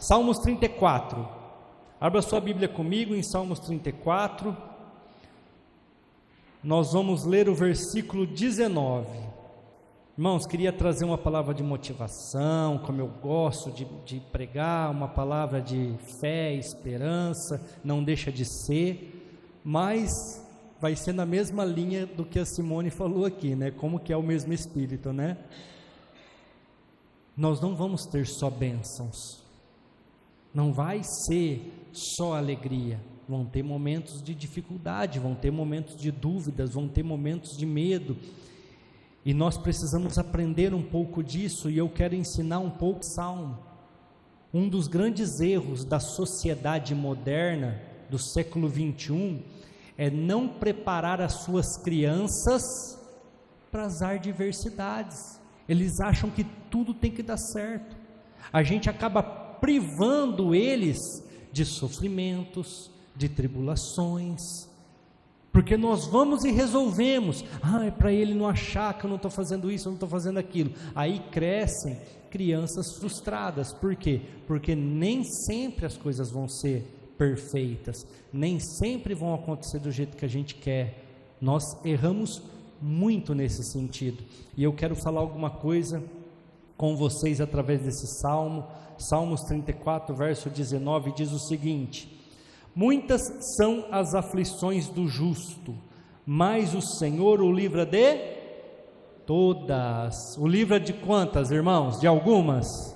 Salmos 34. Abra sua Bíblia comigo em Salmos 34. Nós vamos ler o versículo 19. Irmãos, queria trazer uma palavra de motivação, como eu gosto de pregar, uma palavra de fé, esperança, não deixa de ser, mas vai ser na mesma linha do que a Simone falou aqui, né? Como que é o mesmo Espírito, né? Nós não vamos ter só bênçãos, não vai ser só alegria, vão ter momentos de dificuldade, vão ter momentos de dúvidas, vão ter momentos de medo, e nós precisamos aprender um pouco disso, e eu quero ensinar um pouco Salmo. Um dos grandes erros da sociedade moderna, do século 21, é não preparar as suas crianças para as adversidades. Eles acham que tudo tem que dar certo, a gente acaba privando eles de sofrimentos, de tribulações, porque nós vamos e resolvemos, é para ele não achar que eu não estou fazendo isso, eu não estou fazendo aquilo, aí crescem crianças frustradas. Por quê? Porque nem sempre as coisas vão ser perfeitas, nem sempre vão acontecer do jeito que a gente quer, nós erramos muito nesse sentido, e eu quero falar alguma coisa com vocês através desse salmo. Salmos 34, verso 19, diz o seguinte: muitas são as aflições do justo, mas o Senhor o livra de todas. O livra de quantas, irmãos? De algumas?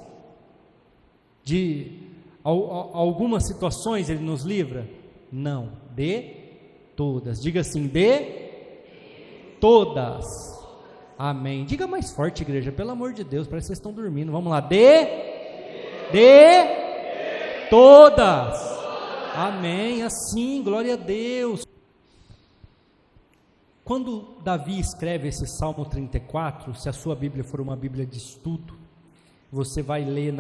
De algumas situações ele nos livra? Não, de todas. Diga assim, de todas. Amém. Diga mais forte, igreja, pelo amor de Deus, parece que vocês estão dormindo. Vamos lá, de todas. Amém, assim, glória a Deus. Quando Davi escreve esse Salmo 34, se a sua Bíblia for uma Bíblia de estudo, você vai ler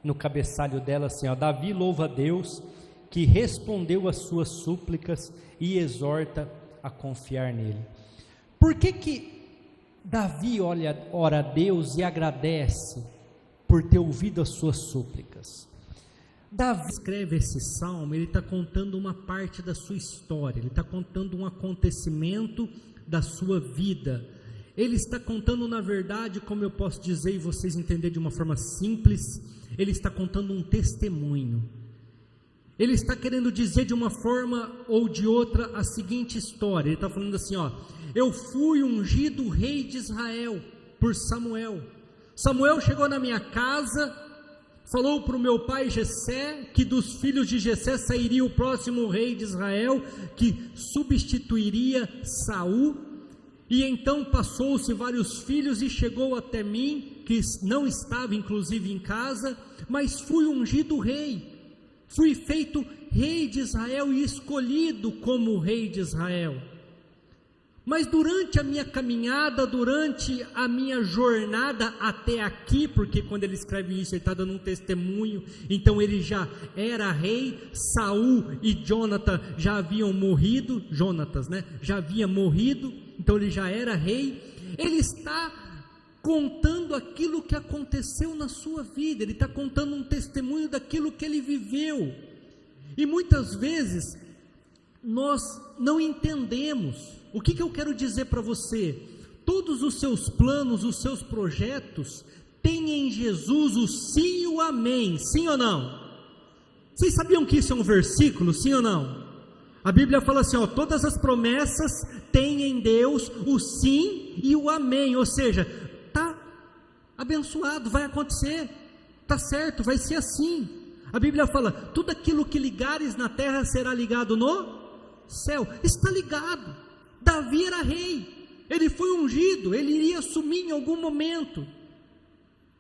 no cabeçalho dela assim, Davi louva a Deus, que respondeu às suas súplicas e exorta a confiar nele. Por que Davi ora a Deus e agradece por ter ouvido as suas súplicas? Davi escreve esse salmo, ele está contando uma parte da sua história, ele está contando um acontecimento da sua vida, ele está contando, na verdade, como eu posso dizer e vocês entenderem de uma forma simples, ele está contando um testemunho. Ele está querendo dizer de uma forma ou de outra a seguinte história. Ele está falando assim, eu fui ungido rei de Israel por Samuel. Samuel chegou na minha casa, falou para o meu pai Jessé, que dos filhos de Jessé sairia o próximo rei de Israel, que substituiria Saul, e então passou-se vários filhos e chegou até mim, que não estava inclusive em casa, mas fui ungido rei. Fui feito rei de Israel e escolhido como rei de Israel. Mas durante a minha caminhada, durante a minha jornada até aqui, porque quando ele escreve isso, ele está dando um testemunho, então ele já era rei, Saul e Jonathan já haviam morrido, já havia morrido, então ele já era rei. Ele está contando aquilo que aconteceu na sua vida, ele está contando um testemunho daquilo que ele viveu, e muitas vezes nós não entendemos. O que eu quero dizer para você? Todos os seus planos, os seus projetos, têm em Jesus o sim e o amém, sim ou não? Vocês sabiam que isso é um versículo, sim ou não? A Bíblia fala assim, todas as promessas têm em Deus o sim e o amém, ou seja, está abençoado, vai acontecer, está certo, vai ser assim. A Bíblia fala, tudo aquilo que ligares na terra será ligado no céu, está ligado. Davi era rei, ele foi ungido, ele iria assumir em algum momento,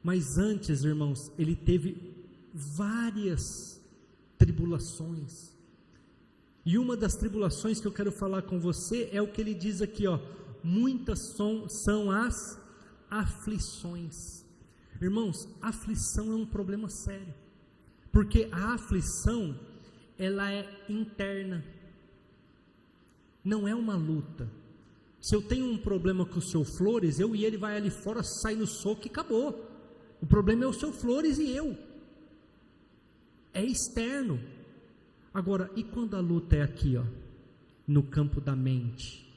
mas antes, irmãos, ele teve várias tribulações, e uma das tribulações que eu quero falar com você é o que ele diz aqui, muitas são as aflições. Irmãos, aflição é um problema sério, porque a aflição, ela é interna, não é uma luta. Se eu tenho um problema com o seu Flores, eu e ele vai ali fora, sai no soco e acabou. O problema é o seu Flores e eu. é externo. Agora, e quando a luta é aqui, ó, no campo da mente,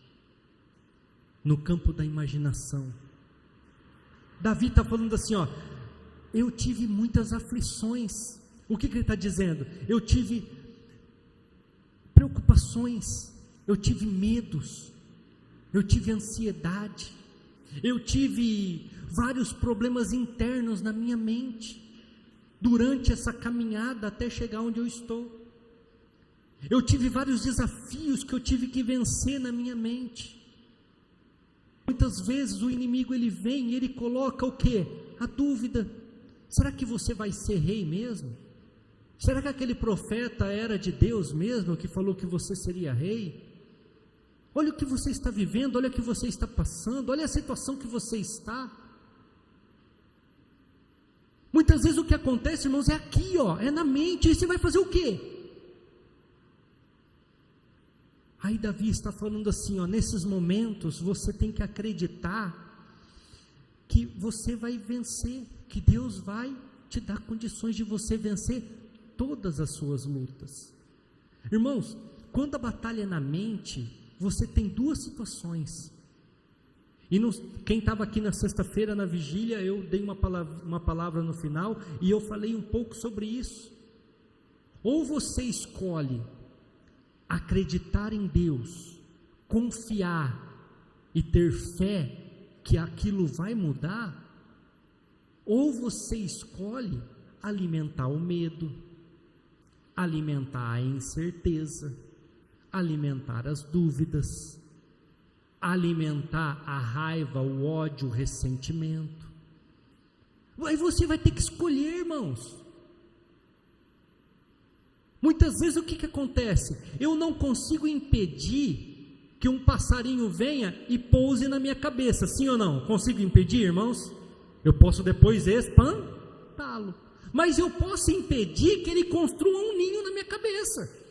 no campo da imaginação? Davi está falando assim, ó, eu tive muitas aflições. O que ele está dizendo? Eu tive preocupações, eu tive medos, eu tive ansiedade, eu tive vários problemas internos na minha mente, durante essa caminhada até chegar onde eu estou. Eu tive vários desafios que eu tive que vencer na minha mente. Muitas vezes o inimigo ele vem e ele coloca o quê? A dúvida. Será que você vai ser rei mesmo? Será que aquele profeta era de Deus mesmo que falou que você seria rei? Olha o que você está vivendo, olha o que você está passando, olha a situação que você está. Muitas vezes o que acontece, irmãos, é aqui, ó, é na mente. E você vai fazer o quê? Aí Davi está falando assim, ó, nesses momentos você tem que acreditar que você vai vencer, que Deus vai te dar condições de você vencer todas as suas lutas. Irmãos, quando a batalha é na mente, você tem duas situações. E quem estava aqui na sexta-feira na vigília, eu dei uma palavra no final e eu falei um pouco sobre isso. Ou você escolhe acreditar em Deus, confiar e ter fé que aquilo vai mudar, ou você escolhe alimentar o medo, alimentar a incerteza, alimentar as dúvidas, alimentar a raiva, o ódio, o ressentimento. Aí você vai ter que escolher, irmãos. Muitas vezes o que acontece? Eu não consigo impedir que um passarinho venha e pouse na minha cabeça, sim ou não? Consigo impedir, irmãos? Eu posso depois espantá-lo, mas eu posso impedir que ele construa um ninho na minha cabeça.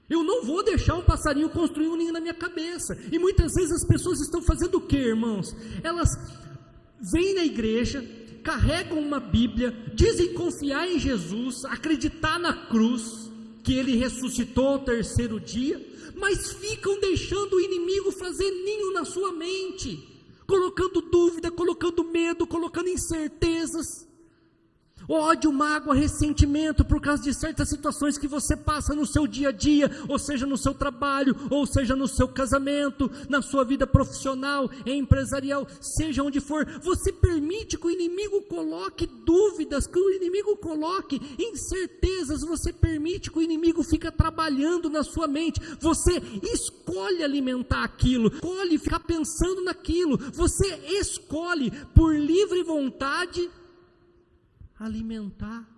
Eu não vou deixar um passarinho construir um ninho na minha cabeça. E muitas vezes as pessoas estão fazendo o que, irmãos? Elas vêm na igreja, carregam uma Bíblia, dizem confiar em Jesus, acreditar na cruz, que Ele ressuscitou ao terceiro dia, mas ficam deixando o inimigo fazer ninho na sua mente, colocando dúvida, colocando medo, colocando incertezas, ódio, mágoa, ressentimento, por causa de certas situações que você passa no seu dia a dia, ou seja, no seu trabalho, ou seja, no seu casamento, na sua vida profissional, empresarial, seja onde for. Você permite que o inimigo coloque dúvidas, que o inimigo coloque incertezas, você permite que o inimigo fique trabalhando na sua mente. Você escolhe alimentar aquilo, escolhe ficar pensando naquilo, você escolhe por livre vontade alimentar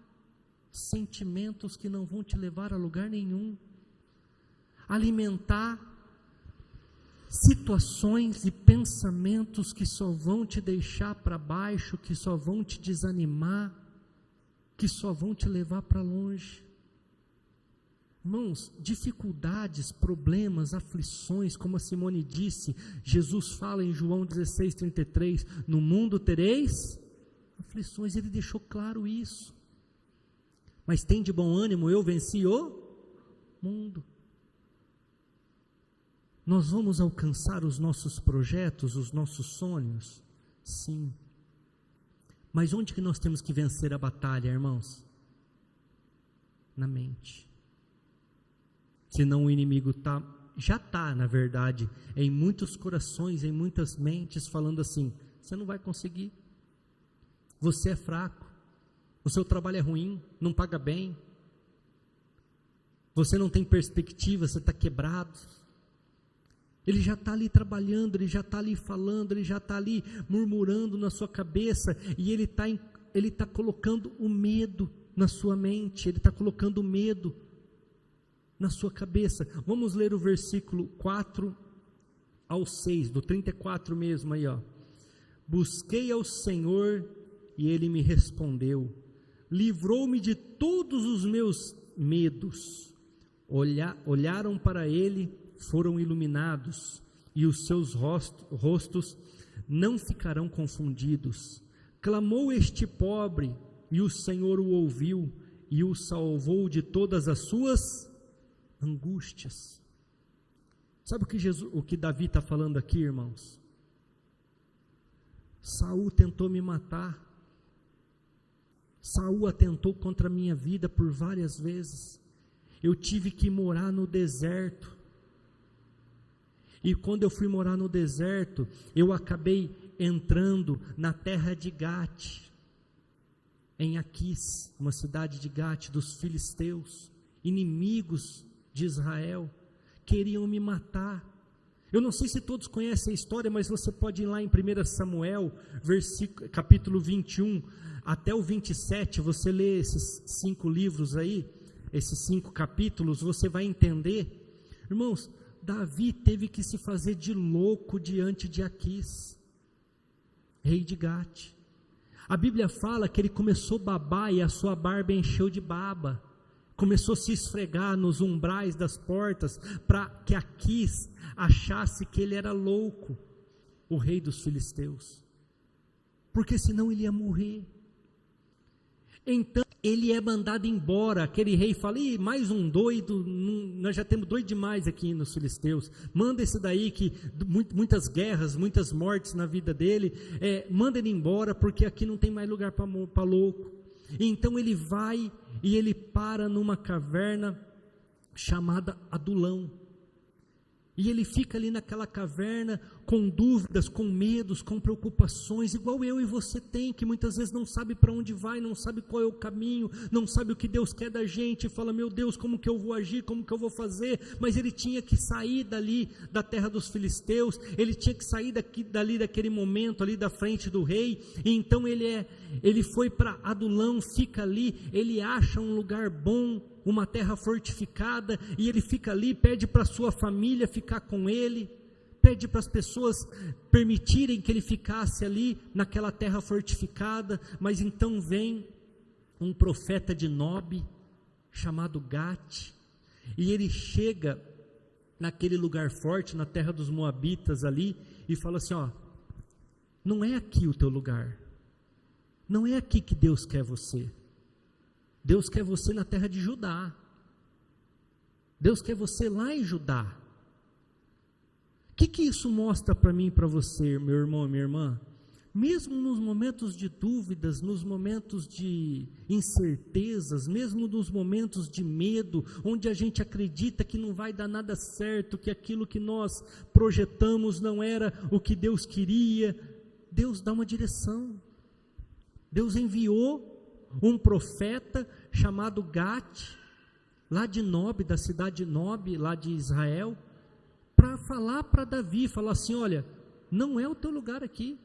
sentimentos que não vão te levar a lugar nenhum, alimentar situações e pensamentos que só vão te deixar para baixo, que só vão te desanimar, que só vão te levar para longe. Irmãos, dificuldades, problemas, aflições, como a Simone disse, Jesus fala em João 16:33, no mundo tereis aflições, Ele deixou claro isso, mas tem de bom ânimo, eu venci o mundo. Nós vamos alcançar os nossos projetos, os nossos sonhos? Sim, mas onde que nós temos que vencer a batalha, irmãos? Na mente. Senão o inimigo já está, na verdade, em muitos corações, em muitas mentes, falando assim, você não vai conseguir, você é fraco, o seu trabalho é ruim, não paga bem, você não tem perspectiva, você está quebrado. Ele já está ali trabalhando, ele já está ali falando, ele já está ali murmurando na sua cabeça, e ele está colocando o medo na sua mente, ele está colocando o medo na sua cabeça. Vamos ler o versículo 4 ao 6, do 34 mesmo aí, ó. Busquei ao Senhor e Ele me respondeu, livrou-me de todos os meus medos. Olharam para Ele, foram iluminados, e os seus rostos não ficarão confundidos. Clamou este pobre, e o Senhor o ouviu e o salvou de todas as suas angústias. Sabe o que Davi está falando aqui, irmãos? Saul tentou me matar. Saul atentou contra a minha vida por várias vezes. Eu tive que morar no deserto. E quando eu fui morar no deserto, eu acabei entrando na terra de Gate, em Aquis, uma cidade de Gate, dos filisteus, inimigos de Israel, queriam me matar. Eu não sei se todos conhecem a história, mas você pode ir lá em 1 Samuel, capítulo 21, até o 27, você lê esses 5 livros aí, esses 5 capítulos, você vai entender. Irmãos, Davi teve que se fazer de louco diante de Aquis, rei de Gate. A Bíblia fala que ele começou a babar e a sua barba encheu de baba, começou a se esfregar nos umbrais das portas, para que Aquis achasse que ele era louco, o rei dos filisteus, porque senão ele ia morrer. Então ele é mandado embora. Aquele rei fala: Ih, mais um doido, nós já temos doido demais aqui nos filisteus, manda esse daí que muitas guerras, muitas mortes na vida dele, manda ele embora, porque aqui não tem mais lugar para louco. Então ele vai e ele para numa caverna chamada Adulão, e ele fica ali naquela caverna com dúvidas, com medos, com preocupações, igual eu e você tem, que muitas vezes não sabe para onde vai, não sabe qual é o caminho, não sabe o que Deus quer da gente, e fala: meu Deus, como que eu vou agir, como que eu vou fazer? Mas ele tinha que sair dali da terra dos filisteus, ele tinha que sair dali daquele momento, ali da frente do rei, e então ele foi para Adulão, fica ali, ele acha um lugar bom, uma terra fortificada, e ele fica ali, pede para sua família ficar com ele, pede para as pessoas permitirem que ele ficasse ali naquela terra fortificada. Mas então vem um profeta de Nob, chamado Gate, e ele chega naquele lugar forte, na terra dos Moabitas ali, e fala assim: ó, não é aqui o teu lugar, não é aqui que Deus quer você. Deus quer você na terra de Judá. Deus quer você lá em Judá. O que isso mostra para mim e para você, meu irmão e minha irmã? Mesmo nos momentos de dúvidas, nos momentos de incertezas, mesmo nos momentos de medo, onde a gente acredita que não vai dar nada certo, que aquilo que nós projetamos não era o que Deus queria, Deus dá uma direção. Deus enviou um profeta chamado Gate, lá de Nob, da cidade de Nob, lá de Israel, para falar para Davi, falar assim: olha, não é o teu lugar aqui,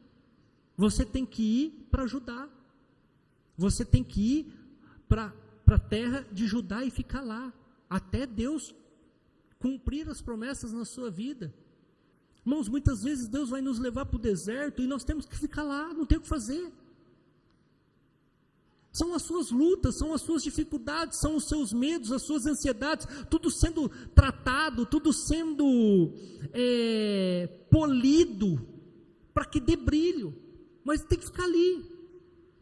você tem que ir para Judá, você tem que ir para a terra de Judá e ficar lá, até Deus cumprir as promessas na sua vida. Irmãos, muitas vezes Deus vai nos levar para o deserto e nós temos que ficar lá, não tem o que fazer. São as suas lutas, são as suas dificuldades, são os seus medos, as suas ansiedades, tudo sendo tratado, tudo sendo polido, para que dê brilho, mas tem que ficar ali.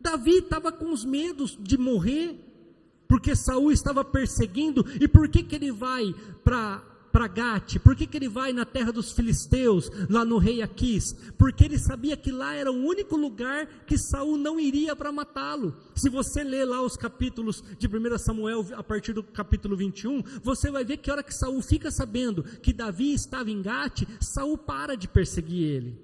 Davi estava com os medos de morrer, porque Saul estava perseguindo. E por que ele vai para Gate? Por que ele vai na terra dos filisteus, lá no rei Aquis? Porque ele sabia que lá era o único lugar que Saul não iria para matá-lo. Se você ler lá os capítulos de 1 Samuel, a partir do capítulo 21, você vai ver que a hora que Saul fica sabendo que Davi estava em Gate, Saul para de perseguir ele,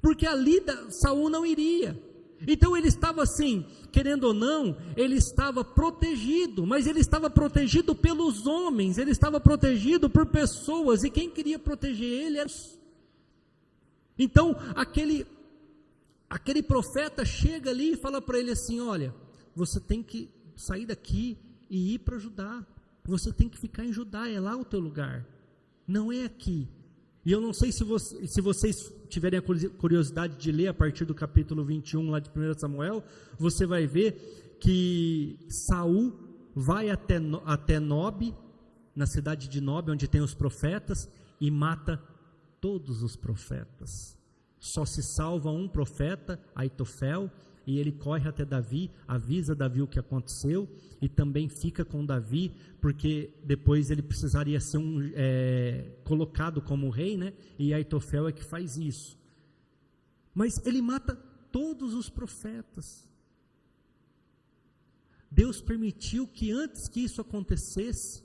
porque ali Saul não iria. Então ele estava assim, querendo ou não, ele estava protegido, mas ele estava protegido pelos homens, ele estava protegido por pessoas, e quem queria proteger ele era... Então aquele profeta chega ali e fala para ele assim: olha, você tem que sair daqui e ir para Judá, você tem que ficar em Judá, é lá o teu lugar, não é aqui. E eu não sei se vocês tiverem a curiosidade de ler a partir do capítulo 21 lá de 1 Samuel, você vai ver que Saul vai até Nob, na cidade de Nob, onde tem os profetas, e mata todos os profetas. Só se salva um profeta, Aitofel, e ele corre até Davi, avisa Davi o que aconteceu, e também fica com Davi, porque depois ele precisaria ser colocado como rei, né? E Aitofel é que faz isso. Mas ele mata todos os profetas. Deus permitiu que antes que isso acontecesse,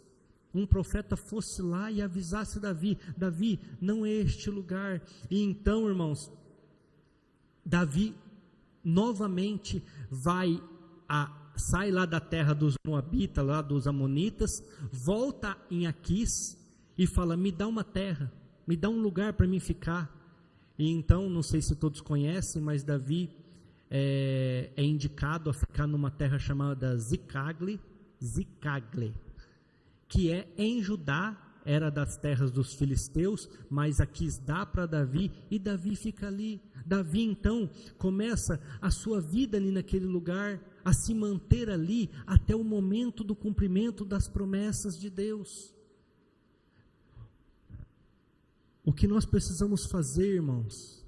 um profeta fosse lá e avisasse Davi: Davi, não é este lugar. E então, irmãos, Davi novamente sai lá da terra dos Moabitas, lá dos Amonitas, volta em Aquis e fala: me dá uma terra, me dá um lugar para mim ficar. E então, não sei se todos conhecem, mas Davi é indicado a ficar numa terra chamada Zicagle, que é em Judá, era das terras dos filisteus, mas Aquis dá para Davi, e Davi fica ali. Davi então começa a sua vida ali naquele lugar, a se manter ali até o momento do cumprimento das promessas de Deus. O que nós precisamos fazer, irmãos,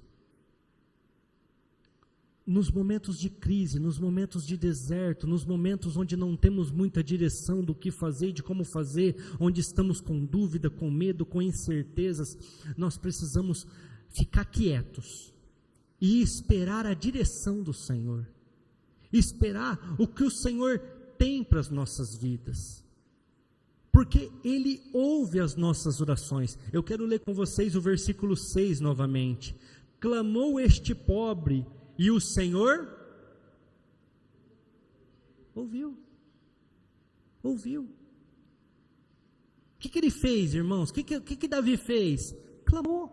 nos momentos de crise, nos momentos de deserto, nos momentos onde não temos muita direção do que fazer, de como fazer, onde estamos com dúvida, com medo, com incertezas, nós precisamos ficar quietos e esperar a direção do Senhor, esperar o que o Senhor tem para as nossas vidas, porque Ele ouve as nossas orações. Eu quero ler com vocês o versículo 6 novamente. Clamou este pobre, e o Senhor ouviu. O que ele fez, irmãos? O que Davi fez? Clamou.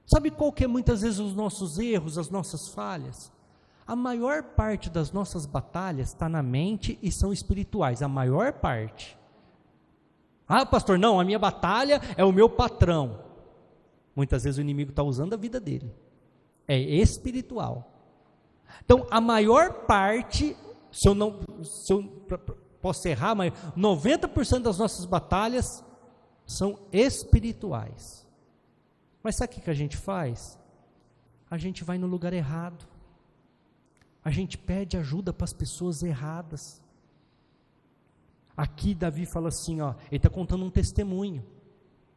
Sabe qual que é muitas vezes os nossos erros, as nossas falhas? A maior parte das nossas batalhas está na mente e são espirituais, a maior parte. Ah, pastor, não, a minha batalha é o meu patrão. Muitas vezes o inimigo está usando a vida dele. É espiritual. Então, a maior parte, se eu posso errar, mas 90% das nossas batalhas são espirituais. Mas sabe o que a gente faz? A gente vai no lugar errado. A gente pede ajuda para as pessoas erradas. Aqui Davi fala assim, ó, ele está contando um testemunho.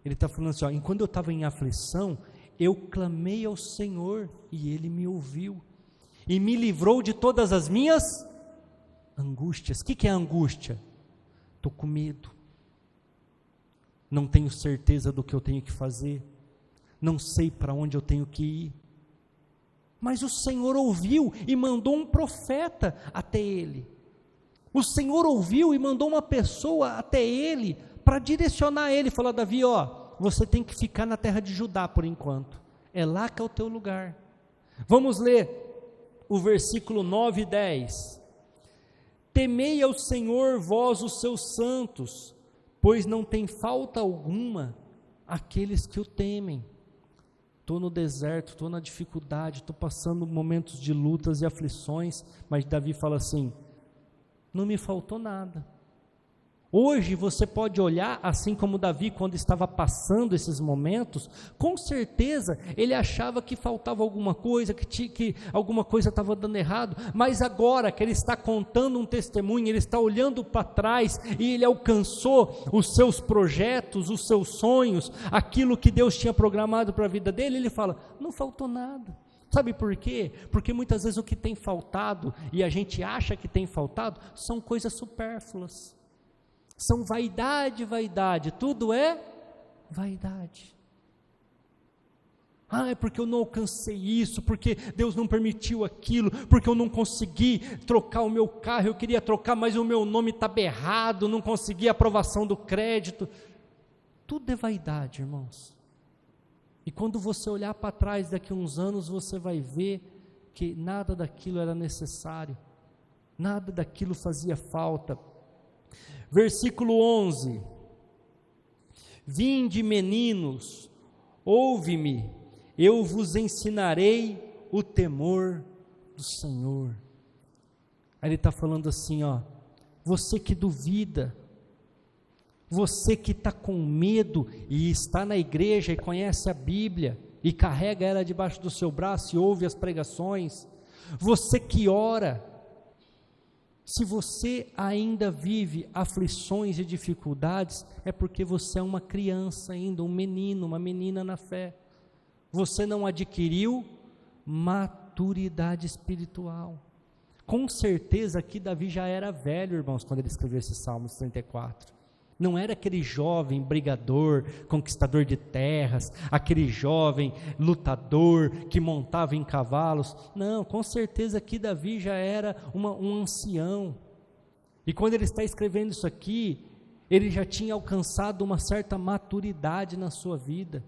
Ele está falando assim, ó, enquanto eu estava em aflição, eu clamei ao Senhor e Ele me ouviu e me livrou de todas as minhas angústias. O que é angústia? Estou com medo, não tenho certeza do que eu tenho que fazer, não sei para onde eu tenho que ir, mas o Senhor ouviu e mandou um profeta até ele. O Senhor ouviu e mandou uma pessoa até ele para direcionar ele, falar: Davi, ó, você tem que ficar na terra de Judá por enquanto, é lá que é o teu lugar. Vamos ler o versículo 9 e 10. Temei ao Senhor, vós os seus santos, pois não tem falta alguma aqueles que o temem. Estou no deserto, estou na dificuldade, estou passando momentos de lutas e aflições, mas Davi fala assim: não me faltou nada. Hoje você pode olhar, assim como Davi, quando estava passando esses momentos, com certeza ele achava que faltava alguma coisa, que alguma coisa estava dando errado, mas agora que ele está contando um testemunho, ele está olhando para trás e ele alcançou os seus projetos, os seus sonhos, aquilo que Deus tinha programado para a vida dele, ele fala: não faltou nada. Sabe por quê? Porque muitas vezes o que tem faltado, e a gente acha que tem faltado, são coisas supérfluas. São vaidade, tudo é vaidade. Ah, é porque eu não alcancei isso, porque Deus não permitiu aquilo, porque eu não consegui trocar o meu carro, eu queria trocar, mas o meu nome estava errado, não consegui a aprovação do crédito. Tudo é vaidade, irmãos. E quando você olhar para trás daqui a uns anos, você vai ver que nada daquilo era necessário, nada daquilo fazia falta. Versículo 11: Vinde, meninos, ouve-me, eu vos ensinarei o temor do Senhor. Aí ele está falando assim, ó, você que duvida, você que está com medo e está na igreja e conhece a Bíblia e carrega ela debaixo do seu braço e ouve as pregações, Você que ora, se você ainda vive aflições e dificuldades, é porque você é uma criança ainda, um menino, uma menina na fé. Você não adquiriu maturidade espiritual. Com certeza aqui Davi já era velho, irmãos, quando ele escreveu esse Salmos 34. Não era aquele jovem brigador, conquistador de terras, aquele jovem lutador que montava em cavalos. Não, com certeza aqui Davi já era um ancião. E quando ele está escrevendo isso aqui, ele já tinha alcançado uma certa maturidade na sua vida.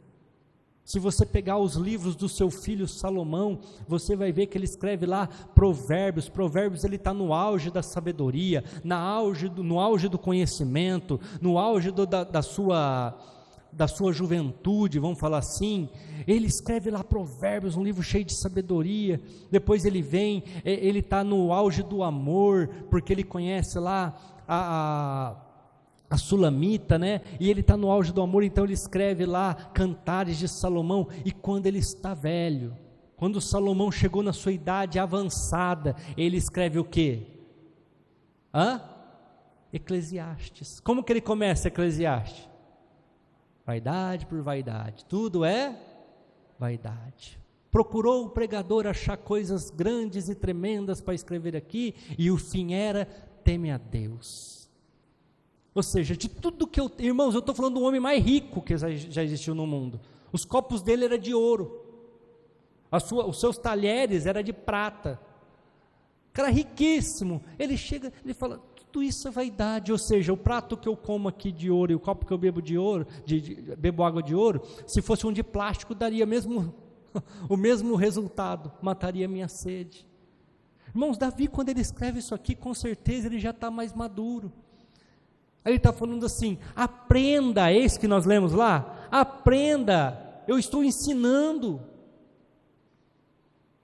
Se você pegar os livros do seu filho Salomão, você vai ver que ele escreve lá Provérbios. Provérbios, ele está no auge da sabedoria, no auge do conhecimento, no auge da sua juventude, vamos falar assim. Ele escreve lá Provérbios, um livro cheio de sabedoria. Depois ele está no auge do amor, porque ele conhece lá a Sulamita, né? E ele está no auge do amor, então ele escreve lá Cantares de Salomão. E quando ele está velho, quando Salomão chegou na sua idade avançada, ele escreve o quê? Eclesiastes. Como que ele começa Eclesiastes? Vaidade por vaidade, tudo é vaidade. Procurou o pregador achar coisas grandes e tremendas para escrever aqui, e o fim era: teme a Deus. Ou seja, de tudo que irmãos, eu estou falando do homem mais rico que já existiu no mundo. Os copos dele eram de ouro, os seus talheres eram de prata, cara riquíssimo. Ele chega, ele fala: tudo isso é vaidade. Ou seja, o prato que eu como aqui de ouro e o copo que eu bebo de ouro, bebo água de ouro, se fosse um de plástico, daria o mesmo resultado, mataria a minha sede. Irmãos, Davi, quando ele escreve isso aqui, com certeza ele já está mais maduro. Aí ele está falando assim: aprenda, é isso que nós lemos lá, aprenda, eu estou ensinando,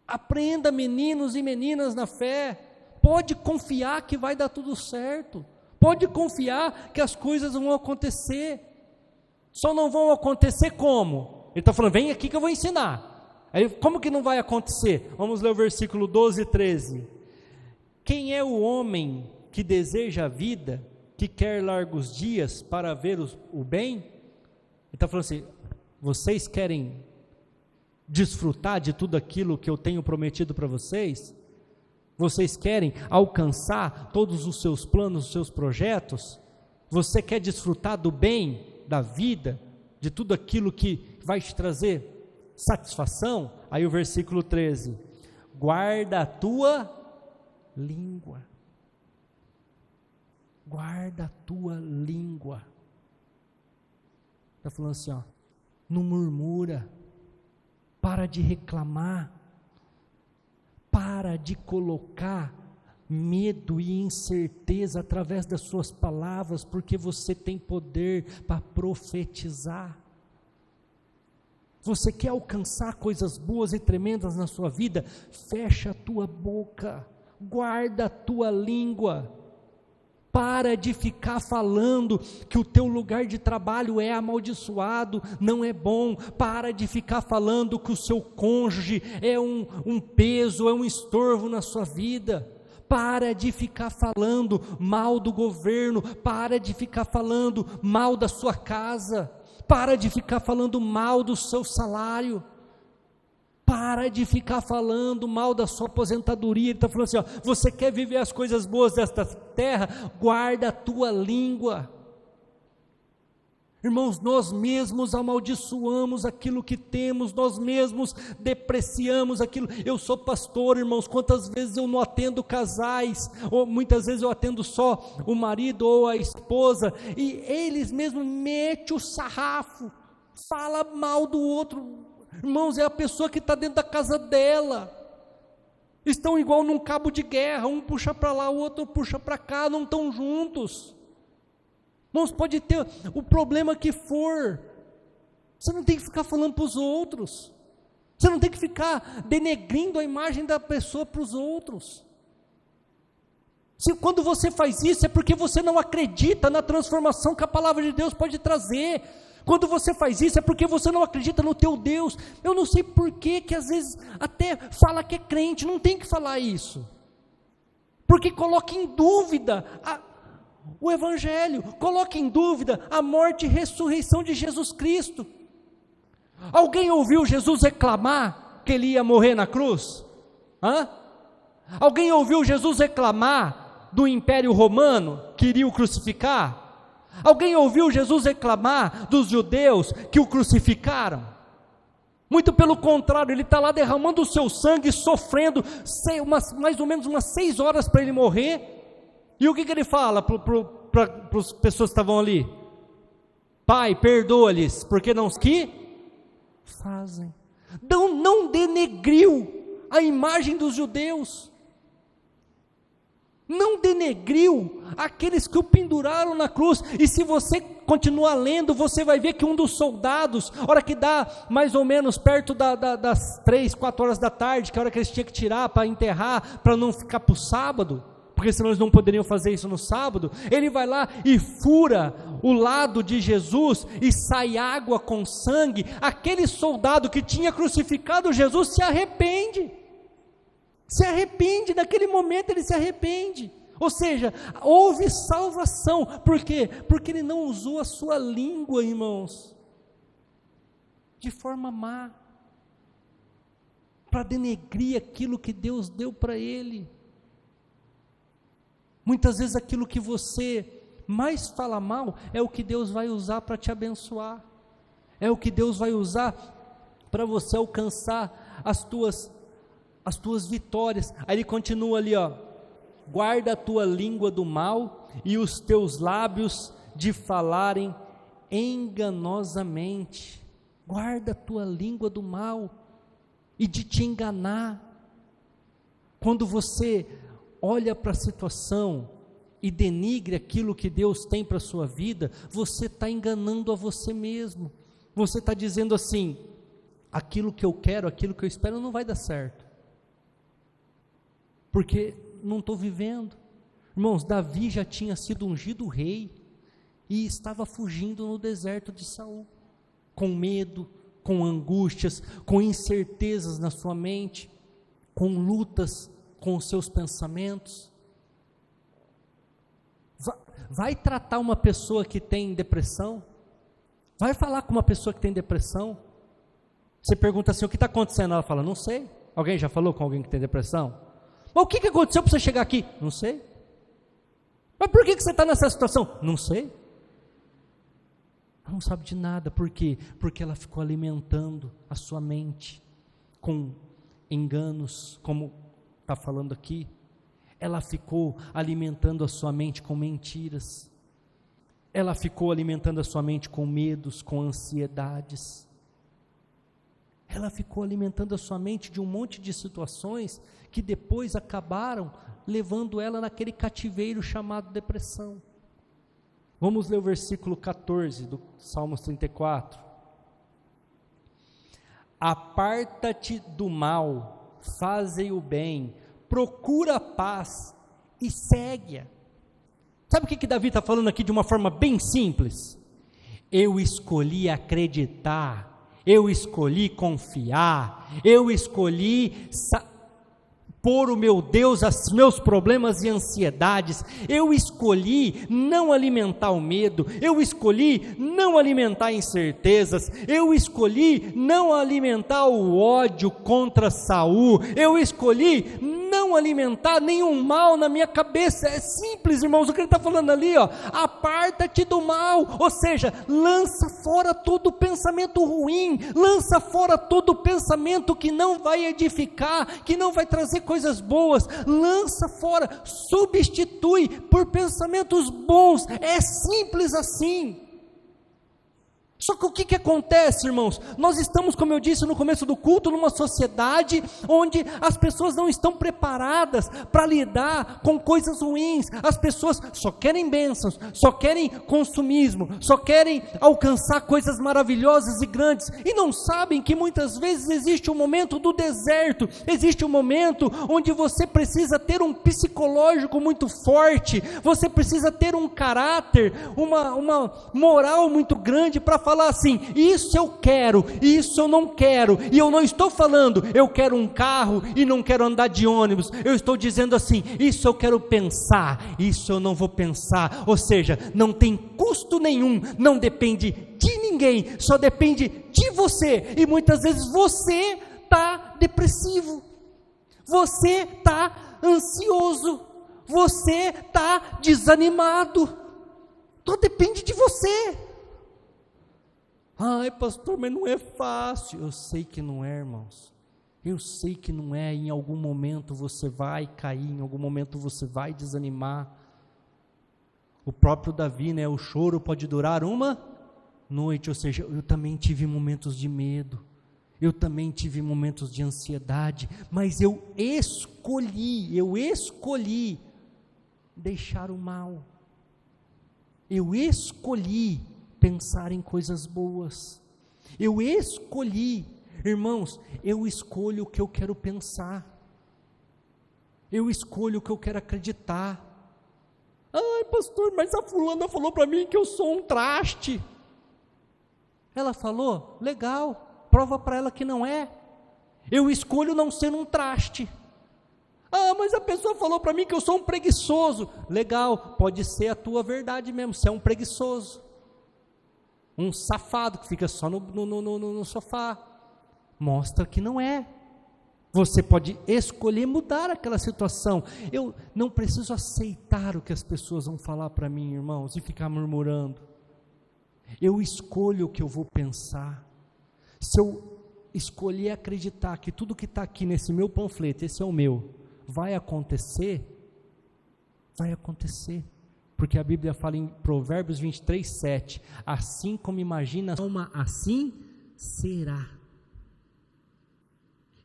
aprenda, meninos e meninas na fé, pode confiar que vai dar tudo certo, pode confiar que as coisas vão acontecer, só não vão acontecer como? Ele está falando: vem aqui que eu vou ensinar. Aí, como que não vai acontecer? Vamos ler o versículo 12 e 13. Quem é o homem que deseja a vida, que quer largos dias para ver o bem? Ele está falando assim: vocês querem desfrutar de tudo aquilo que eu tenho prometido para vocês? Vocês querem alcançar todos os seus planos, os seus projetos? Você quer desfrutar do bem, da vida, de tudo aquilo que vai te trazer satisfação? Aí o versículo 13: guarda a tua língua. Guarda a tua língua. Está falando assim, não murmura, para de reclamar, para de colocar medo e incerteza através das suas palavras, porque você tem poder para profetizar. Você quer alcançar coisas boas e tremendas na sua vida? Fecha a tua boca, guarda a tua língua. Para de ficar falando que o teu lugar de trabalho é amaldiçoado, não é bom. Para de ficar falando que o seu cônjuge é um peso, é um estorvo na sua vida. Para de ficar falando mal do governo, para de ficar falando mal da sua casa, para de ficar falando mal do seu salário. Para de ficar falando mal da sua aposentadoria. Ele está falando assim, você quer viver as coisas boas desta terra? Guarda a tua língua. Irmãos, nós mesmos amaldiçoamos aquilo que temos, nós mesmos depreciamos aquilo. Eu sou pastor, irmãos, quantas vezes eu não atendo casais, ou muitas vezes eu atendo só o marido ou a esposa, e eles mesmos metem o sarrafo, fala mal do outro. Irmãos, é a pessoa que está dentro da casa dela, estão igual num cabo de guerra, um puxa para lá, o outro puxa para cá, não estão juntos. Irmãos, pode ter o problema que for, você não tem que ficar falando para os outros, você não tem que ficar denegrindo a imagem da pessoa para os outros. Quando você faz isso, é porque você não acredita na transformação que a palavra de Deus pode trazer. Quando você faz isso é porque você não acredita no teu Deus. Eu não sei por que às vezes até fala que é crente, não tem que falar isso. Porque coloca em dúvida o Evangelho, coloca em dúvida a morte e ressurreição de Jesus Cristo. Alguém ouviu Jesus reclamar que ele ia morrer na cruz? Alguém ouviu Jesus reclamar do Império Romano que iria o crucificar? Alguém ouviu Jesus reclamar dos judeus que o crucificaram? Muito pelo contrário, ele está lá derramando o seu sangue, sofrendo, mais ou menos umas 6 horas para ele morrer. E o que ele fala para as pessoas que estavam ali? Pai, perdoa-lhes, porque não que fazem. Não denegriu a imagem dos judeus. Não denegriu aqueles que o penduraram na cruz. E se você continuar lendo, você vai ver que um dos soldados, hora que dá mais ou menos perto das 3, 4 horas da tarde, que é a hora que eles tinham que tirar para enterrar, para não ficar para o sábado, porque senão eles não poderiam fazer isso no sábado, ele vai lá e fura o lado de Jesus e sai água com sangue. Aquele soldado que tinha crucificado Jesus se arrepende. Naquele momento ele se arrepende, ou seja, houve salvação. Por quê? Porque ele não usou a sua língua, irmãos, de forma má, para denegrir aquilo que Deus deu para ele. Muitas vezes aquilo que você mais fala mal, é o que Deus vai usar para te abençoar, é o que Deus vai usar para você alcançar as tuas vitórias. Aí ele continua ali, guarda a tua língua do mal e os teus lábios de falarem enganosamente. Guarda a tua língua do mal e de te enganar. Quando você olha para a situação e denigre aquilo que Deus tem para a sua vida, você está enganando a você mesmo. Você está dizendo assim, aquilo que eu quero, aquilo que eu espero não vai dar certo, porque não estou vivendo. Irmãos, Davi já tinha sido ungido rei e estava fugindo no deserto de Saul, com medo, com angústias, com incertezas na sua mente, com lutas com os seus pensamentos. Vai tratar uma pessoa que tem depressão? Vai falar com uma pessoa que tem depressão? Você pergunta assim, o que está acontecendo? Ela fala, não sei. Alguém já falou com alguém que tem depressão? Mas o que aconteceu para você chegar aqui? Não sei. Mas por que você está nessa situação? Não sei. Ela não sabe de nada. Por quê? Porque ela ficou alimentando a sua mente com enganos, como está falando aqui. Ela ficou alimentando a sua mente com mentiras. Ela ficou alimentando a sua mente com medos, com ansiedades. Ela ficou alimentando a sua mente de um monte de situações que depois acabaram levando ela naquele cativeiro chamado depressão. Vamos ler o versículo 14 do Salmos 34. Aparta-te do mal, faze o bem, procura a paz e segue-a. Sabe o que Davi está falando aqui de uma forma bem simples? Eu escolhi acreditar, eu escolhi confiar, eu escolhi pôr o meu Deus aos meus problemas e ansiedades, eu escolhi não alimentar o medo, eu escolhi não alimentar incertezas, eu escolhi não alimentar o ódio contra Saul, eu escolhi não alimentar nenhum mal na minha cabeça. É simples, irmãos, o que ele está falando ali, aparta-te do mal, ou seja, lança fora todo pensamento ruim, lança fora todo pensamento que não vai edificar, que não vai trazer coisas boas, lança fora, substitui por pensamentos bons. É simples assim. Só que o que acontece, irmãos? Nós estamos, como eu disse no começo do culto, numa sociedade onde as pessoas não estão preparadas para lidar com coisas ruins. As pessoas só querem bênçãos, só querem consumismo, só querem alcançar coisas maravilhosas e grandes, e não sabem que muitas vezes existe um momento do deserto, existe um momento onde você precisa ter um psicológico muito forte, você precisa ter um caráter, uma moral muito grande para fazer falar assim, isso eu quero, isso eu não quero, e eu não estou falando, eu quero um carro e não quero andar de ônibus, eu estou dizendo assim, isso eu quero pensar, isso eu não vou pensar, ou seja, não tem custo nenhum, não depende de ninguém, só depende de você, e muitas vezes você está depressivo, você está ansioso, você está desanimado, tudo depende de você. Ai, pastor, mas não é fácil. Eu sei que não é, irmãos. Eu sei que não é. Em algum momento você vai cair, em algum momento você vai desanimar. O próprio Davi, né? O choro pode durar uma noite. Ou seja, eu também tive momentos de medo. Eu também tive momentos de ansiedade. Mas eu escolhi deixar o mal. Eu escolhi pensar em coisas boas, eu escolhi, irmãos, eu escolho o que eu quero pensar, eu escolho o que eu quero acreditar. Ai, pastor, mas a fulana falou para mim que eu sou um traste. Ela falou? Legal, prova para ela que não é. Eu escolho não ser um traste. Ah, mas a pessoa falou para mim que eu sou um preguiçoso. Legal, pode ser a tua verdade mesmo, você é um preguiçoso, um safado que fica só no sofá. Mostra que não é. Você pode escolher mudar aquela situação. Eu não preciso aceitar o que as pessoas vão falar para mim, irmãos, e ficar murmurando. Eu escolho o que eu vou pensar. Se eu escolher acreditar que tudo que está aqui nesse meu panfleto, esse é o meu, vai acontecer, porque a Bíblia fala em Provérbios 23, 7, assim como imagina a alma, assim será.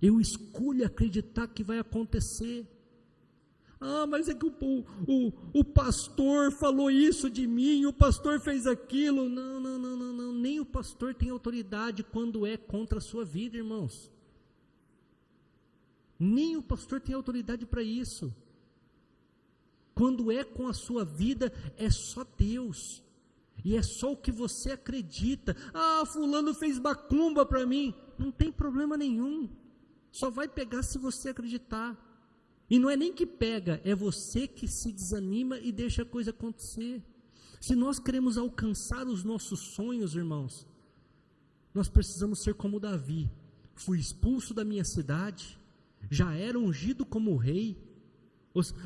Eu escolho acreditar que vai acontecer. Ah, mas é que o pastor falou isso de mim, o pastor fez aquilo. Não, nem o pastor tem autoridade quando é contra a sua vida, irmãos. Nem o pastor tem autoridade para isso. Quando é com a sua vida, é só Deus, e é só o que você acredita. Ah, fulano fez macumba para mim. Não tem problema nenhum, só vai pegar se você acreditar. E não é nem que pega, é você que se desanima e deixa a coisa acontecer. Se nós queremos alcançar os nossos sonhos, irmãos, nós precisamos ser como Davi. Fui expulso da minha cidade, já era ungido como rei.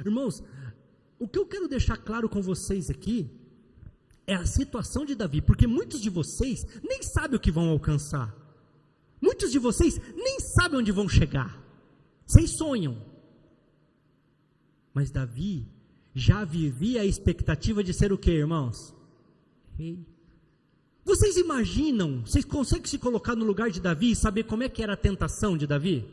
Irmãos, o que eu quero deixar claro com vocês aqui é a situação de Davi, porque muitos de vocês nem sabem o que vão alcançar, muitos de vocês nem sabem onde vão chegar, vocês sonham, mas Davi já vivia a expectativa de ser o que, irmãos? Rei. Vocês imaginam, vocês conseguem se colocar no lugar de Davi e saber como é que era a tentação de Davi?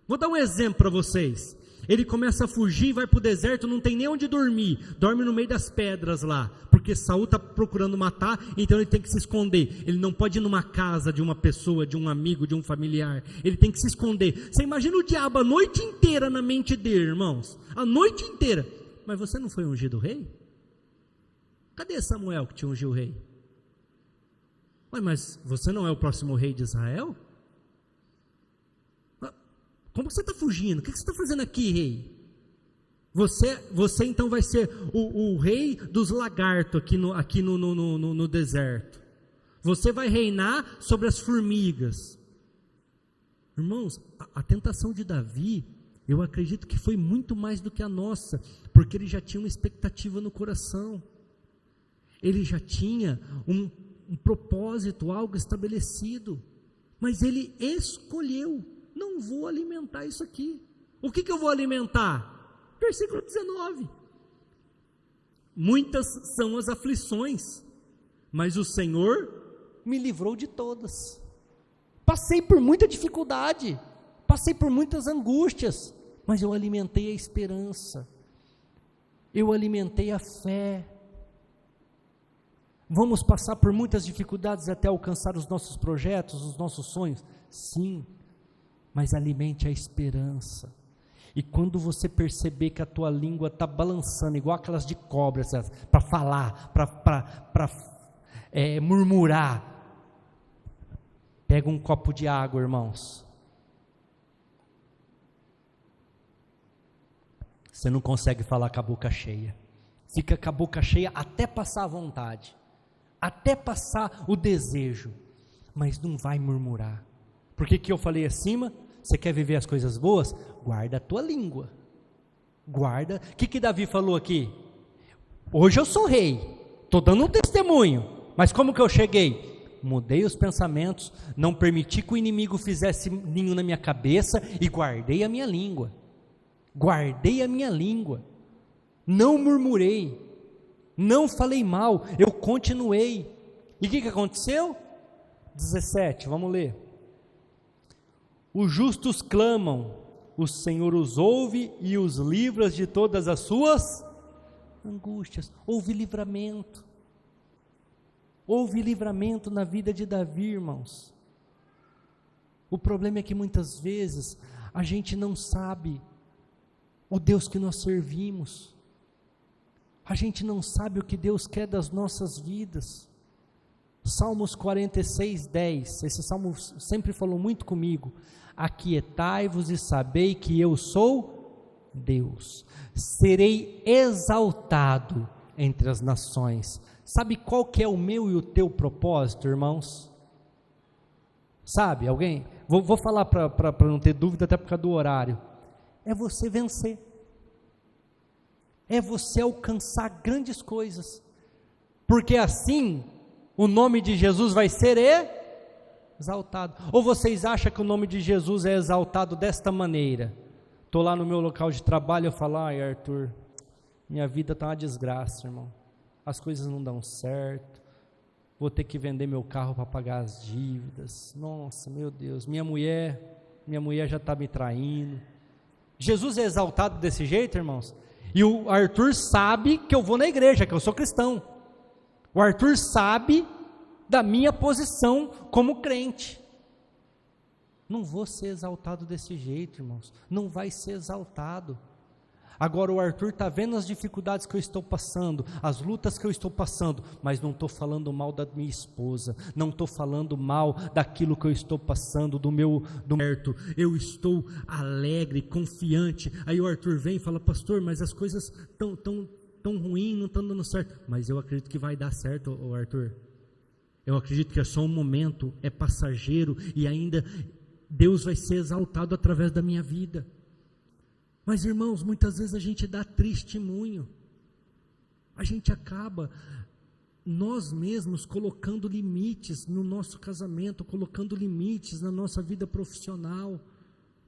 Vou dar um exemplo para vocês. Ele começa a fugir e vai para o deserto, não tem nem onde dormir, dorme no meio das pedras lá, porque Saul está procurando matar, então ele tem que se esconder. Ele não pode ir numa casa de uma pessoa, de um amigo, de um familiar, ele tem que se esconder. Você imagina o diabo a noite inteira na mente dele, irmãos, a noite inteira. Mas você não foi ungido rei? Cadê Samuel que te ungiu rei? Mas você não é o próximo rei de Israel? Como você está fugindo? O que você está fazendo aqui, rei? Você então vai ser o rei dos lagartos aqui no deserto. Você vai reinar sobre as formigas. Irmãos, a tentação de Davi, eu acredito que foi muito mais do que a nossa, porque ele já tinha uma expectativa no coração. Ele já tinha um propósito, algo estabelecido. Mas ele escolheu. Não vou alimentar isso aqui. O que eu vou alimentar? Versículo 19. Muitas são as aflições, mas o Senhor me livrou de todas. Passei por muita dificuldade, passei por muitas angústias, mas eu alimentei a esperança, eu alimentei a fé. Vamos passar por muitas dificuldades até alcançar os nossos projetos, os nossos sonhos? Sim, mas alimente a esperança. E quando você perceber que a tua língua está balançando, igual aquelas de cobra, para falar, para murmurar, Pega um copo de água, irmãos. Você não consegue falar com a boca cheia. Fica com a boca cheia até passar a vontade, até passar o desejo, mas não vai murmurar. Por que eu falei acima? Você quer viver as coisas boas? Guarda a tua língua. Guarda. O que Davi falou aqui? Hoje eu sou rei, estou dando um testemunho, mas como que eu cheguei? Mudei os pensamentos, não permiti que o inimigo fizesse ninho na minha cabeça e guardei a minha língua. Guardei a minha língua, não murmurei, não falei mal, eu continuei. E o que aconteceu? 17, vamos ler. Os justos clamam, o Senhor os ouve e os livra de todas as suas angústias. Houve livramento na vida de Davi, irmãos. O problema é que muitas vezes a gente não sabe o Deus que nós servimos, a gente não sabe o que Deus quer das nossas vidas. Salmos 46, 10, esse salmo sempre falou muito comigo. Aquietai-vos e sabei que eu sou Deus, serei exaltado entre as nações. Sabe qual que é o meu e o teu propósito, irmãos? Sabe, alguém? Vou falar para não ter dúvida, até por causa do horário. É você vencer, é você alcançar grandes coisas, porque assim o nome de Jesus vai ser exaltado. Ou vocês acham que o nome de Jesus é exaltado desta maneira? Estou lá no meu local de trabalho, eu falo, ai Arthur, minha vida está uma desgraça, irmão, as coisas não dão certo, vou ter que vender meu carro para pagar as dívidas, nossa, meu Deus, minha mulher já está me traindo. Jesus é exaltado desse jeito, irmãos, e o Arthur sabe que eu vou na igreja, que eu sou cristão. O Arthur sabe da minha posição como crente. Não vou ser exaltado desse jeito, irmãos, não vai ser exaltado. Agora o Arthur está vendo as dificuldades que eu estou passando, as lutas que eu estou passando, mas não estou falando mal da minha esposa, não estou falando mal daquilo que eu estou passando, do meu certo, eu estou alegre, confiante. Aí o Arthur vem e fala, pastor, mas as coisas tão ruins, não estão dando certo, mas eu acredito que vai dar certo, Arthur, eu acredito que é só um momento, é passageiro, e ainda Deus vai ser exaltado através da minha vida. Mas irmãos, muitas vezes a gente dá testemunho, a gente acaba nós mesmos colocando limites no nosso casamento, colocando limites na nossa vida profissional,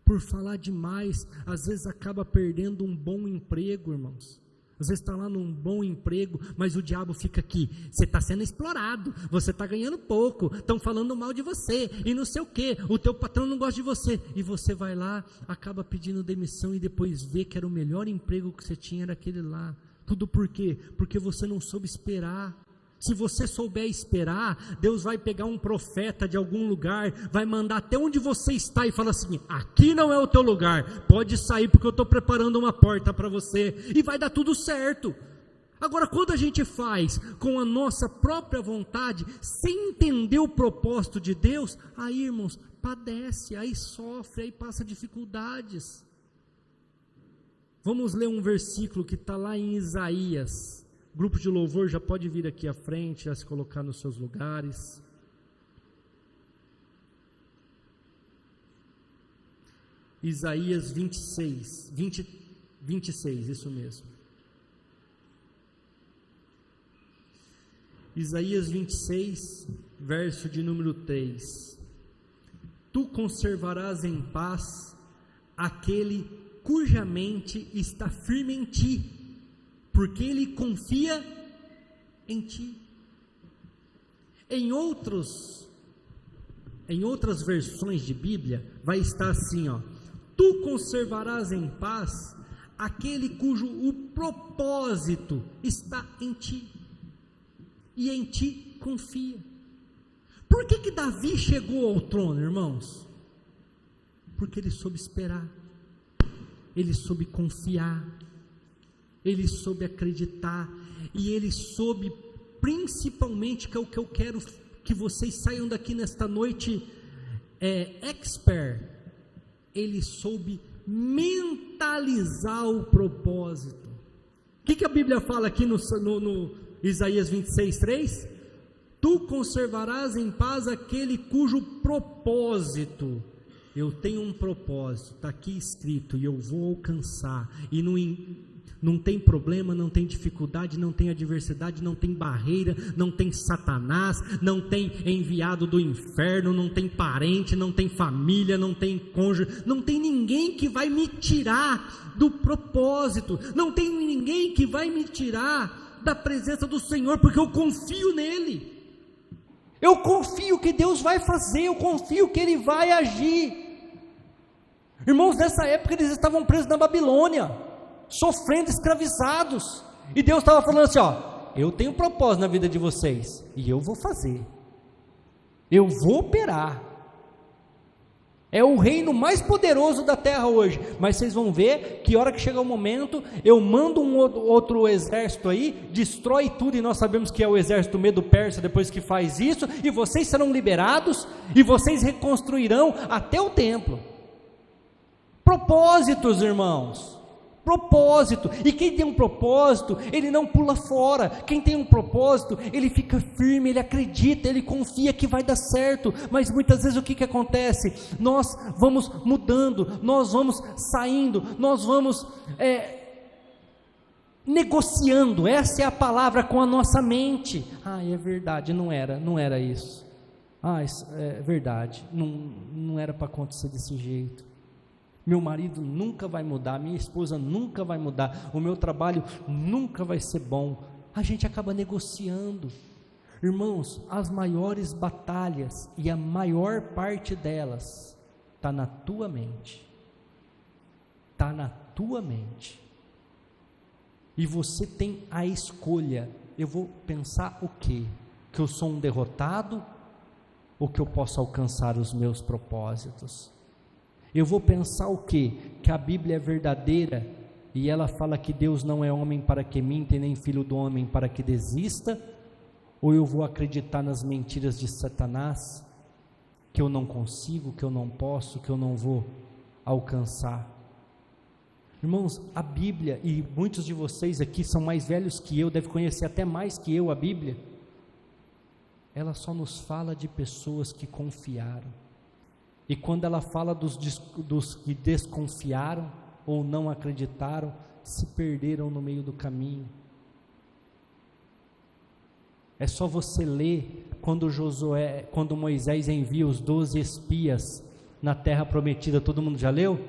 por falar demais, às vezes acaba perdendo um bom emprego, irmãos. Às vezes está lá num bom emprego, mas o diabo fica aqui, você está sendo explorado, você está ganhando pouco, estão falando mal de você, e não sei o que, o teu patrão não gosta de você, e você vai lá, acaba pedindo demissão, e depois vê que era o melhor emprego que você tinha, era aquele lá. Tudo por quê? Porque você não soube esperar. Se você souber esperar, Deus vai pegar um profeta de algum lugar, vai mandar até onde você está e fala assim, aqui não é o teu lugar, pode sair porque eu estou preparando uma porta para você, e vai dar tudo certo. Agora, quando a gente faz com a nossa própria vontade, sem entender o propósito de Deus, aí, irmãos, padece, aí sofre, aí passa dificuldades. Vamos ler um versículo que está lá em Isaías. Grupo de louvor já pode vir aqui à frente, já se colocar nos seus lugares. Isaías 26, isso mesmo. Isaías 26, verso de número 3. Tu conservarás em paz aquele cuja mente está firme em ti, porque ele confia em ti. Em outras versões de Bíblia, vai estar assim, tu conservarás em paz aquele cujo o propósito está em ti, e em ti confia. Por que Davi chegou ao trono, irmãos? Porque ele soube esperar, ele soube confiar, ele soube acreditar, e ele soube principalmente, que é o que eu quero que vocês saiam daqui nesta noite expert, ele soube mentalizar o propósito. O que a Bíblia fala aqui no Isaías 26:3? Tu conservarás em paz aquele cujo propósito, eu tenho um propósito, está aqui escrito, e eu vou alcançar, e não tem problema, não tem dificuldade, não tem adversidade, não tem barreira, não tem Satanás, não tem enviado do inferno, não tem parente, não tem família, não tem cônjuge, não tem ninguém que vai me tirar do propósito, não tem ninguém que vai me tirar da presença do Senhor, porque eu confio nele, eu confio que Deus vai fazer, eu confio que Ele vai agir. Irmãos, nessa época eles estavam presos na Babilônia, sofrendo, escravizados, e Deus estava falando assim, eu tenho um propósito na vida de vocês, e eu vou fazer, eu vou operar, é o reino mais poderoso da terra hoje, mas vocês vão ver que hora que chegar o momento, eu mando um outro exército aí, destrói tudo, e nós sabemos que é o exército Medo-Persa, depois que faz isso, e vocês serão liberados, e vocês reconstruirão até o templo. Propósitos, irmãos, propósito, e quem tem um propósito, ele não pula fora, quem tem um propósito, ele fica firme, ele acredita, ele confia que vai dar certo, mas muitas vezes o que acontece? Nós vamos mudando, nós vamos saindo, nós vamos negociando, essa é a palavra, com a nossa mente. É verdade, não era isso, isso é verdade, não era para acontecer desse jeito. Meu marido nunca vai mudar, minha esposa nunca vai mudar, o meu trabalho nunca vai ser bom. A gente acaba negociando. Irmãos, as maiores batalhas, e a maior parte delas, está na tua mente. Está na tua mente. E você tem a escolha, eu vou pensar o quê? Que eu sou um derrotado, ou que eu posso alcançar os meus propósitos? Eu vou pensar o quê? Que a Bíblia é verdadeira, e ela fala que Deus não é homem para que minta, e nem filho do homem para que desista, ou eu vou acreditar nas mentiras de Satanás, que eu não consigo, que eu não posso, que eu não vou alcançar? Irmãos, a Bíblia, e muitos de vocês aqui são mais velhos que eu, devem conhecer até mais que eu a Bíblia, ela só nos fala de pessoas que confiaram. E quando ela fala dos que desconfiaram ou não acreditaram, se perderam no meio do caminho. É só você ler quando Moisés envia os 12 espias na terra prometida. Todo mundo já leu?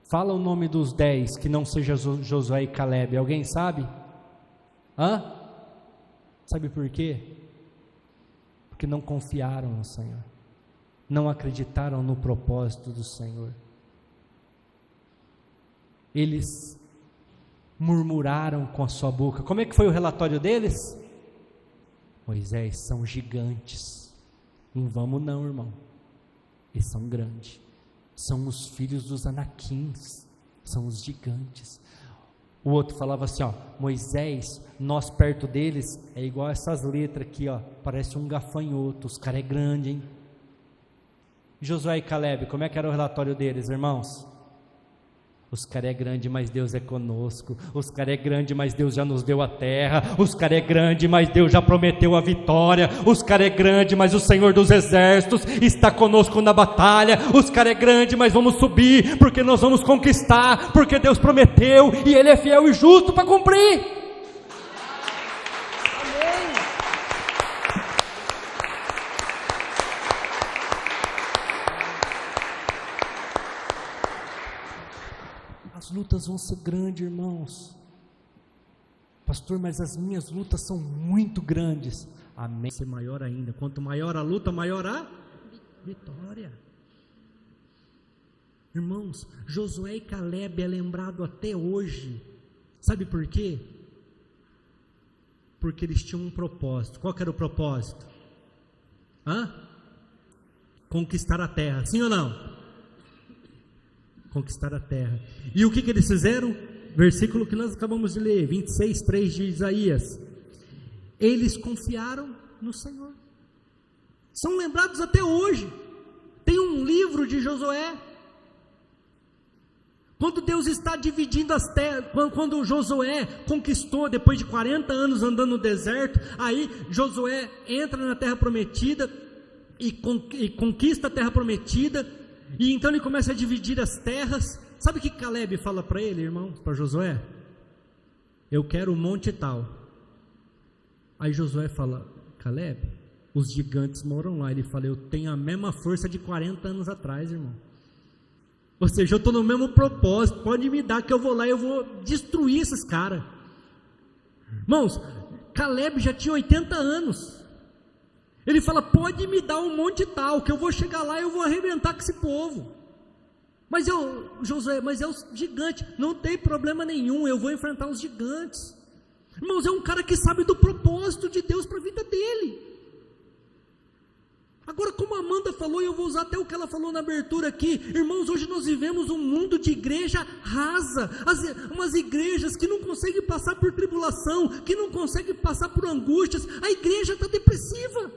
Fala o nome dos 10 que não seja Josué e Caleb. Alguém sabe? Sabe por quê? Porque não confiaram no Senhor, não acreditaram no propósito do Senhor. Eles murmuraram com a sua boca. Como é que foi o relatório deles? Moisés, são gigantes. Não vamos não, irmão. Eles são grandes. São os filhos dos anaquins. São os gigantes. O outro falava assim, Moisés, nós perto deles, é igual essas letras aqui, parece um gafanhoto, os caras é grande, hein? Josué e Caleb, como é que era o relatório deles, irmãos? Os caras é grande, mas Deus é conosco. Os caras é grande, mas Deus já nos deu a terra. Os caras é grande, mas Deus já prometeu a vitória. Os caras é grande, mas o Senhor dos exércitos está conosco na batalha. Os caras é grande, mas vamos subir, porque nós vamos conquistar, porque Deus prometeu, e Ele é fiel e justo para cumprir. As lutas vão ser grandes, irmãos. Pastor, mas as minhas lutas são muito grandes. Amém. Vai ser maior ainda. Quanto maior a luta, maior a vitória. Irmãos, Josué e Caleb é lembrado até hoje. Sabe por quê? Porque eles tinham um propósito. Qual que era o propósito? Conquistar a terra, sim ou não? Conquistar a terra. E o que eles fizeram? Versículo que nós acabamos de ler, 26:3 de Isaías. Eles confiaram no Senhor. São lembrados até hoje. tem um livro de Josué. Quando Deus está dividindo as terras, quando Josué conquistou, depois de 40 anos andando no deserto, aí Josué entra na terra prometida e conquista a terra prometida, e então ele começa a dividir as terras. Sabe o que Caleb fala para ele, irmão, para Josué? Eu quero o monte tal. Aí Josué fala, Caleb, os gigantes moram lá. Ele fala, eu tenho a mesma força de 40 anos atrás, irmão. Ou seja, eu estou no mesmo propósito, pode me dar que eu vou lá e eu vou destruir esses caras. Irmãos, Caleb já tinha 80 anos. Ele fala, pode me dar um monte tal, que eu vou chegar lá e eu vou arrebentar com esse povo. Mas Josué, mas é os gigantes, não tem problema nenhum, eu vou enfrentar os gigantes. Irmãos, é um cara que sabe do propósito de Deus para a vida dele. Agora, como a Amanda falou, e eu vou usar até o que ela falou na abertura aqui, irmãos, hoje nós vivemos um mundo de igreja rasa, umas igrejas que não conseguem passar por tribulação, que não conseguem passar por angústias. A igreja está depressiva.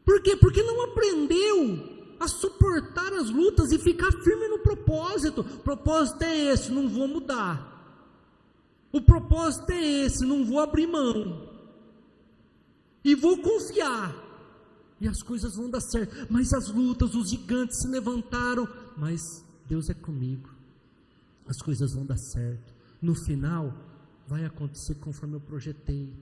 Por quê? Porque não aprendeu a suportar as lutas e ficar firme no propósito. O propósito é esse, não vou mudar. O propósito é esse, não vou abrir mão. E vou confiar. E as coisas vão dar certo. Mas as lutas, os gigantes se levantaram. Mas Deus é comigo. As coisas vão dar certo. No final, vai acontecer conforme eu projetei.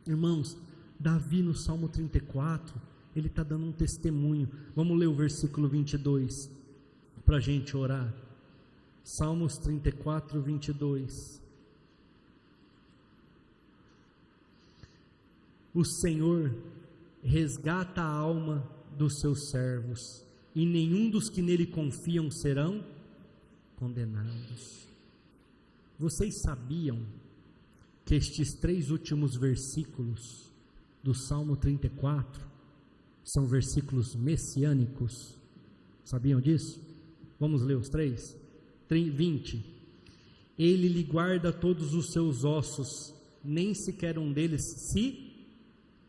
Irmãos, Davi no Salmo 34, ele está dando um testemunho. Vamos ler o versículo 22 para a gente orar. Salmos 34, 22. O Senhor resgata a alma dos seus servos, e nenhum dos que nele confiam serão condenados. Vocês sabiam que estes 3 últimos versículos do Salmo 34 são versículos messiânicos? Sabiam disso? Vamos ler os 3? 20. Ele lhe guarda todos os seus ossos, nem sequer um deles se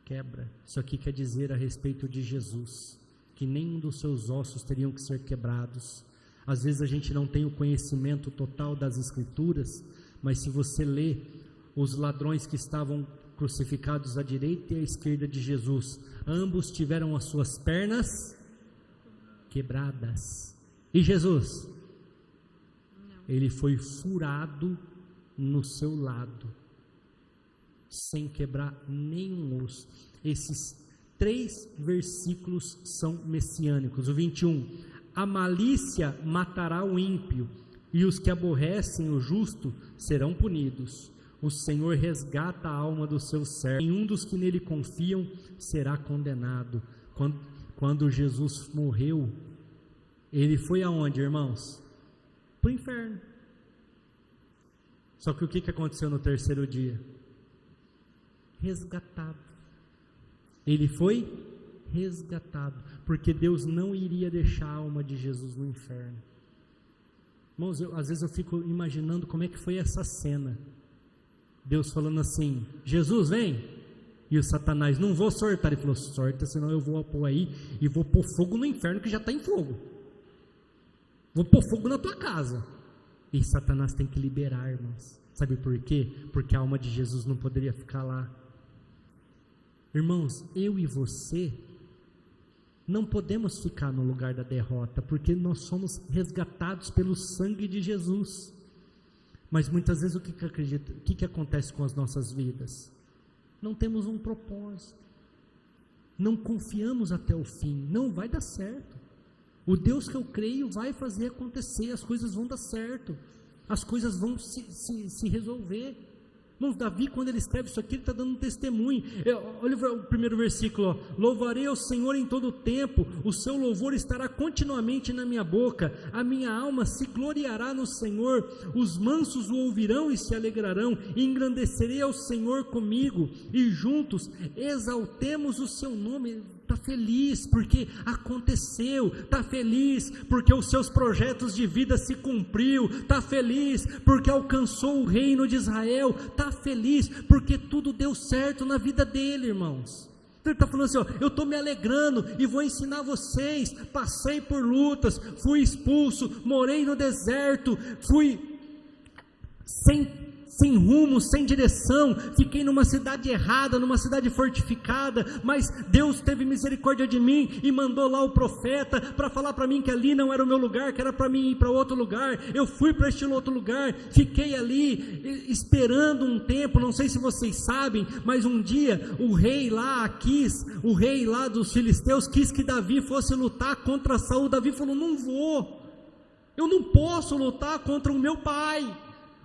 quebra. Isso aqui quer dizer a respeito de Jesus, que nenhum dos seus ossos teriam que ser quebrados. Às vezes a gente não tem o conhecimento total das Escrituras, mas se você lê os ladrões que estavam crucificados à direita e à esquerda de Jesus, ambos tiveram as suas pernas quebradas. E Jesus? Ele foi furado no seu lado, sem quebrar nenhum osso. Esses 3 versículos são messiânicos. O 21, a malícia matará o ímpio, e os que aborrecem o justo serão punidos. O Senhor resgata a alma dos seus servos, nenhum dos que nele confiam será condenado. Quando Jesus morreu, ele foi aonde, irmãos? Para o inferno. Só que o que aconteceu no terceiro dia? Resgatado. Ele foi resgatado, porque Deus não iria deixar a alma de Jesus no inferno. Irmãos, às vezes eu fico imaginando como é que foi essa cena. Deus falando assim, Jesus vem, e o Satanás, não vou sortar. Ele falou, sorta, senão eu vou pôr aí, e vou pôr fogo no inferno que já está em fogo. Vou pôr fogo na tua casa. E Satanás tem que liberar, irmãos. Sabe por quê? Porque a alma de Jesus não poderia ficar lá. Irmãos, eu e você não podemos ficar no lugar da derrota, porque nós somos resgatados pelo sangue de Jesus. Mas muitas vezes o que acontece com as nossas vidas? Não temos um propósito, não confiamos até o fim, não vai dar certo. O Deus que eu creio vai fazer acontecer, as coisas vão dar certo, as coisas vão se resolver. Irmãos, Davi, quando ele escreve isso aqui, ele está dando um testemunho. Olha o primeiro versículo, ó. Louvarei ao Senhor em todo o tempo, o seu louvor estará continuamente na minha boca, a minha alma se gloriará no Senhor, os mansos o ouvirão e se alegrarão, e engrandecerei ao Senhor comigo, e juntos exaltemos o seu nome. Está feliz porque aconteceu, está feliz porque os seus projetos de vida se cumpriu, está feliz porque alcançou o reino de Israel, está feliz porque tudo deu certo na vida dele, irmãos. Ele está falando assim, ó, eu estou me alegrando e vou ensinar vocês. Passei por lutas, fui expulso, morei no deserto, fui sem rumo, sem direção, fiquei numa cidade errada, numa cidade fortificada, mas Deus teve misericórdia de mim e mandou lá o profeta para falar para mim que ali não era o meu lugar, que era para mim ir para outro lugar. Eu fui para este outro lugar, fiquei ali esperando um tempo. Não sei se vocês sabem, mas um dia o rei lá dos filisteus quis que Davi fosse lutar contra Saul. Davi falou, não vou, eu não posso lutar contra o meu pai.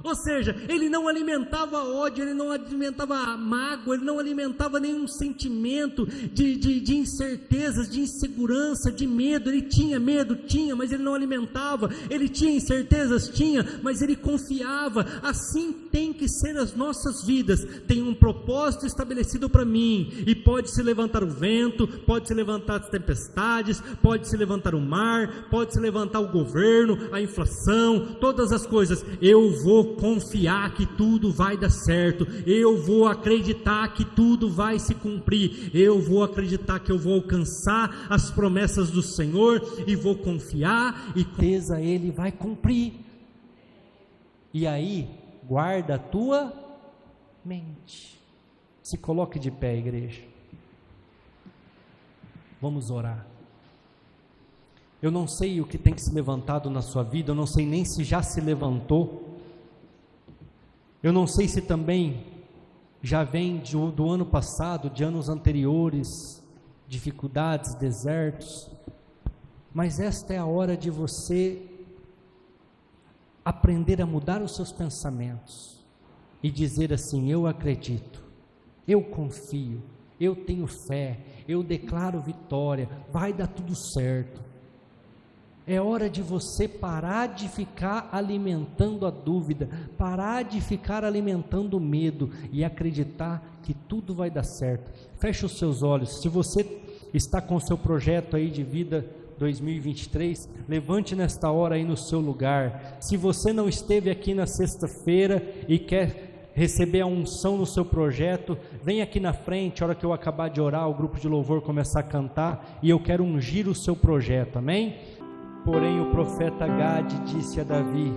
Ou seja, ele não alimentava ódio, ele não alimentava mágoa, ele não alimentava nenhum sentimento de incertezas, de insegurança, de medo. Ele tinha medo, tinha, mas ele não alimentava. Ele tinha incertezas, tinha, mas ele confiava. Assim tem que ser as nossas vidas. Tem um propósito estabelecido para mim, e pode se levantar o vento, pode se levantar as tempestades, pode se levantar o mar, pode se levantar o governo, a inflação, todas as coisas. Eu vou confiar que tudo vai dar certo, eu vou acreditar que tudo vai se cumprir, eu vou acreditar que eu vou alcançar as promessas do Senhor, e vou confiar, e com certeza Ele vai cumprir. E aí, guarda a tua mente. Se coloque de pé, igreja. Vamos orar. Eu não sei o que tem se levantado na sua vida, eu não sei nem se já se levantou. Eu não sei se também já vem do ano passado, de anos anteriores, dificuldades, desertos, mas esta é a hora de você aprender a mudar os seus pensamentos e dizer assim: eu acredito, eu confio, eu tenho fé, eu declaro vitória, vai dar tudo certo. É hora de você parar de ficar alimentando a dúvida, parar de ficar alimentando o medo e acreditar que tudo vai dar certo. Feche os seus olhos. Se você está com o seu projeto aí de vida 2023, levante nesta hora aí no seu lugar. Se você não esteve aqui na sexta-feira e quer receber a unção no seu projeto, vem aqui na frente, a hora que eu acabar de orar, o grupo de louvor começar a cantar, e eu quero ungir o seu projeto, amém? Porém o profeta Gade disse a Davi: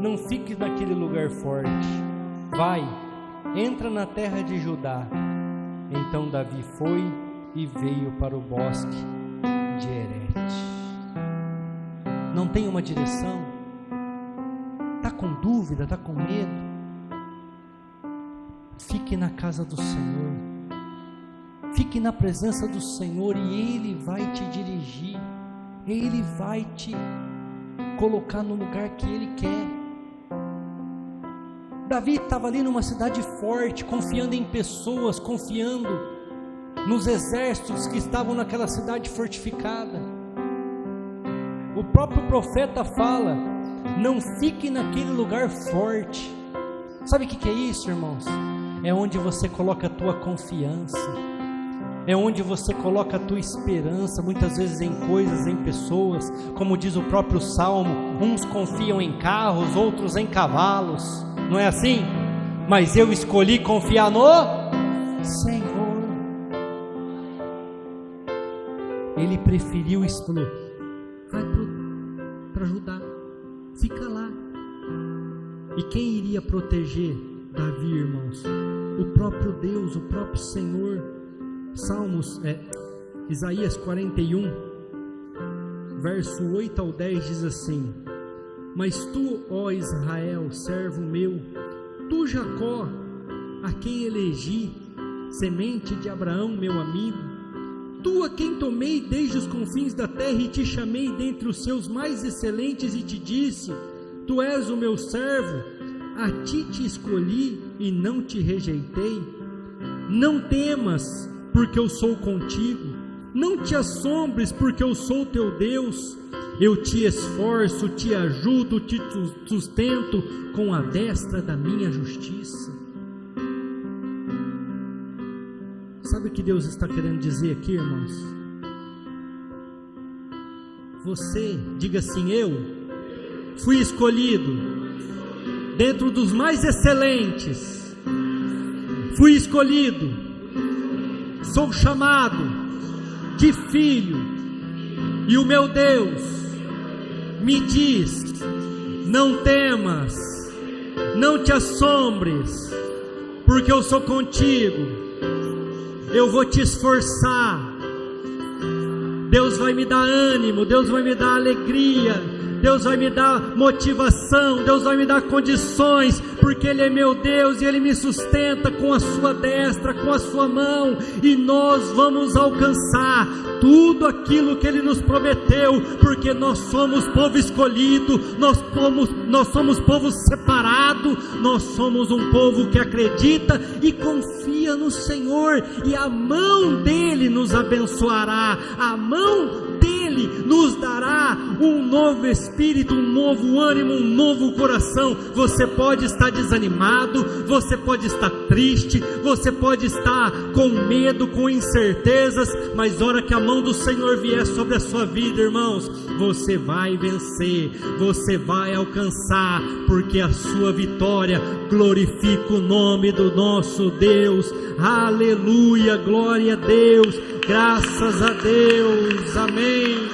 não fique naquele lugar forte, vai, entra na terra de Judá. Então Davi foi e veio para o bosque de Herete. Não tem uma direção? Está com dúvida, está com medo? Fique na casa do Senhor, fique na presença do Senhor, e Ele vai te dirigir. Ele vai te colocar no lugar que Ele quer. Davi estava ali numa cidade forte, confiando em pessoas, confiando nos exércitos que estavam naquela cidade fortificada. O próprio profeta fala: não fique naquele lugar forte. Sabe o que é isso, irmãos? É onde você coloca a tua confiança, é onde você coloca a tua esperança, muitas vezes em coisas, em pessoas. Como diz o próprio Salmo, uns confiam em carros, outros em cavalos, não é assim? Mas eu escolhi confiar no Senhor. Ele preferiu isso, falou: vai para Judá, fica lá. E quem iria proteger Davi, irmãos? O próprio Deus, o próprio Senhor. Isaías 41, verso 8 ao 10 diz assim: mas tu, ó Israel, servo meu, tu Jacó, a quem elegi, semente de Abraão, meu amigo, tu a quem tomei desde os confins da terra e te chamei dentre os seus mais excelentes e te disse: tu és o meu servo, a ti te escolhi e não te rejeitei. Não temas, porque eu sou contigo, não te assombres, porque eu sou teu Deus. Eu te esforço, te ajudo, te sustento com a destra da minha justiça. Sabe o que Deus está querendo dizer aqui, irmãos? Você, diga assim: eu fui escolhido dentro dos mais excelentes, fui escolhido sou chamado de filho, e o meu Deus me diz: não temas, não te assombres, porque eu sou contigo, eu vou te esforçar. Deus vai me dar ânimo, Deus vai me dar alegria, Deus vai me dar motivação, Deus vai me dar condições, porque Ele é meu Deus e Ele me sustenta com a sua destra, com a sua mão, e nós vamos alcançar tudo aquilo que Ele nos prometeu, porque nós somos povo escolhido, nós somos povo separado, nós somos um povo que acredita e confia no Senhor, e a mão dEle nos abençoará, a mão dEle nos dará um novo espírito, um novo ânimo, um novo coração. Você pode estar desanimado, você pode estar triste, você pode estar com medo, com incertezas, mas hora que a mão do Senhor vier sobre a sua vida, irmãos, você vai vencer, você vai alcançar, porque a sua vitória glorifica o nome do nosso Deus. Aleluia, glória a Deus, graças a Deus, amém.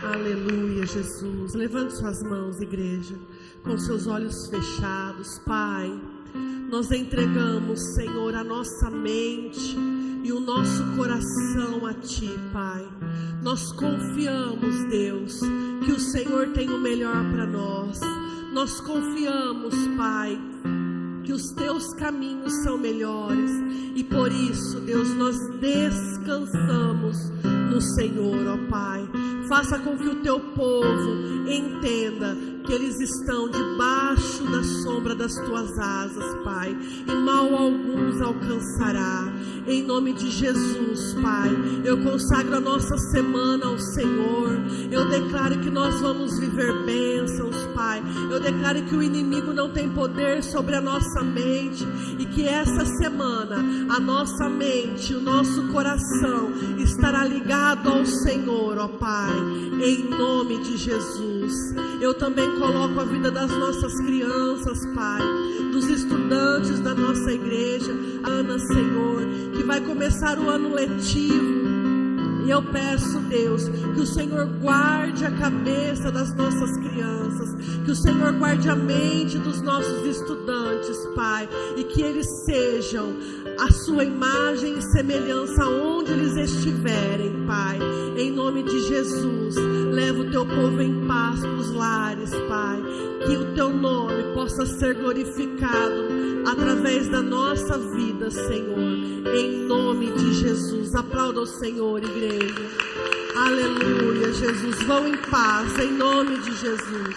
Aleluia, Jesus. Levante suas mãos, igreja, com seus olhos fechados. Pai, nós entregamos, Senhor, a nossa mente e o nosso coração a Ti, Pai. Nós confiamos, Deus, que o Senhor tem o melhor para nós. Nós confiamos, Pai, que os Teus caminhos são melhores, e por isso, Deus, nós descansamos no Senhor, ó Pai. Faça com que o Teu povo entenda que eles estão debaixo da sombra das Tuas asas, Pai, e mal algum os alcançará. Em nome de Jesus, Pai, eu consagro a nossa semana ao Senhor. Eu declaro que nós vamos viver bênçãos, Pai. Eu declaro que o inimigo não tem poder sobre a nossa mente, e que essa semana a nossa mente, o nosso coração estará ligado ao Senhor, ó Pai, em nome de Jesus. Eu também coloco a vida das nossas crianças, Pai, dos estudantes da nossa igreja, Ana, Senhor, que vai começar o ano letivo. E eu peço, Deus, que o Senhor guarde a cabeça das nossas crianças, que o Senhor guarde a mente dos nossos estudantes, Pai, e que eles sejam a sua imagem e semelhança onde eles estiverem, Pai. Em nome de Jesus, leva o Teu povo em paz para os lares, Pai, que o Teu nome possa ser glorificado através da nossa vida, Senhor, em nome de Jesus. Aplauda o Senhor, igreja. Aleluia, Jesus. Vão em paz, em nome de Jesus.